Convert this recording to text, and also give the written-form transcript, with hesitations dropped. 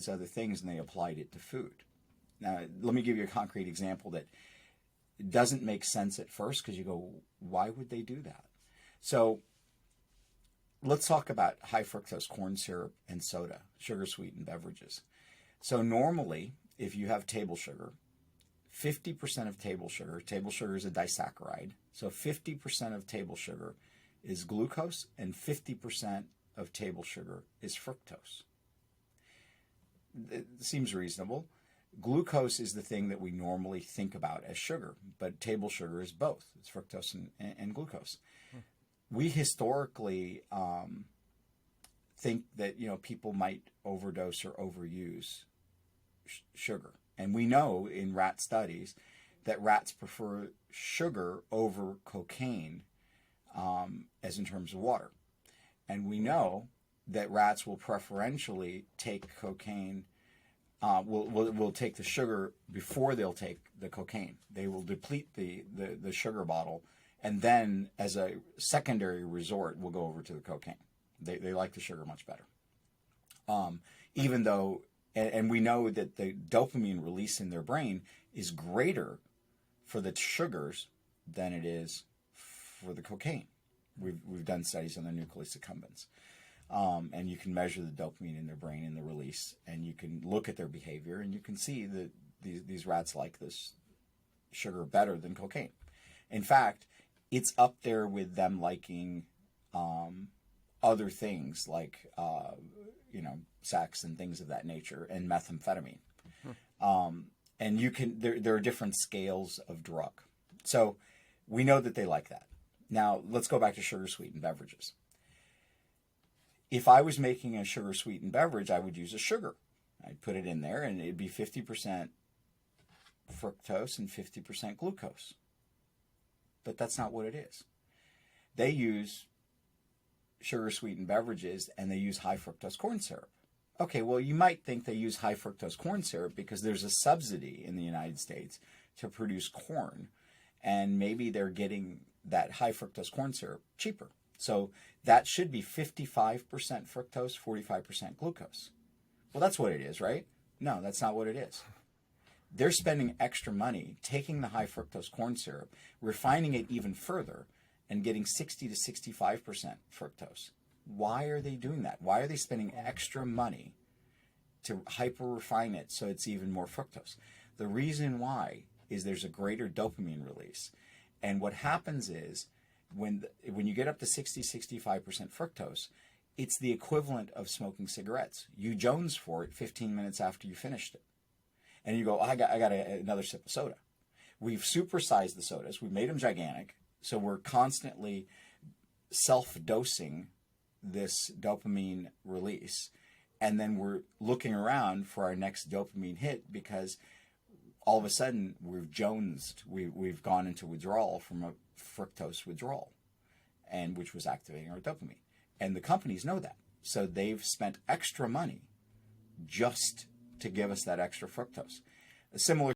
these other things and they applied it to food. Now, let me give you a concrete example that doesn't make sense at first because you go, why would they do that? So let's talk about high fructose corn syrup and soda, sugar sweetened beverages. So normally, if you have table sugar, 50% of table sugar is a disaccharide. So 50% of table sugar is glucose and 50% of table sugar is fructose. It seems reasonable. Glucose is the thing that we normally think about as sugar, but table sugar is both. It's fructose and glucose. We historically think that people might overdose or overuse sugar. And we know in rat studies that rats prefer sugar over cocaine as in terms of water. And we know that rats will preferentially take cocaine, will take the sugar before they'll take the cocaine. They will deplete the sugar bottle, and then as a secondary resort, will go over to the cocaine. They like the sugar much better. Even though, and we know that the dopamine release in their brain is greater for the sugars than it is for the cocaine. We've done studies on the nucleus accumbens. And you can measure the dopamine in their brain and the release, and you can look at their behavior, and you can see that these rats like this sugar better than cocaine. In fact, it's up there with them liking other things like sex and things of that nature, and methamphetamine. And you can there are different scales of drug. So we know that they like that. Now let's go back to sugar sweetened beverages. If I was making a sugar sweetened beverage, I would use a sugar. I'd put it in there and it'd be 50% fructose and 50% glucose. But that's not what it is. They use sugar sweetened beverages and they use high fructose corn syrup. Okay, well, you might think they use high fructose corn syrup because there's a subsidy in the United States to produce corn, and maybe they're getting that high fructose corn syrup cheaper. So that should be 55% fructose, 45% glucose. Well, that's what it is, right? No, that's not what it is. They're spending extra money taking the high fructose corn syrup, refining it even further, and getting 60 to 65% fructose. Why are they doing that? Why are they spending extra money to hyper refine it so it's even more fructose? The reason why is there's a greater dopamine release. And what happens is when you get up to 60-65% fructose, it's the equivalent of smoking cigarettes. You Jones for it 15 minutes after you finished it. And you go, I got another sip of soda. We've supersized the sodas. We've made them gigantic. So we're constantly self-dosing this dopamine release. And then we're looking around for our next dopamine hit because all of a sudden we've jonesed. We've gone into withdrawal from a fructose withdrawal, and which was activating our dopamine. And the companies know that. So they've spent extra money just to give us that extra fructose. A similar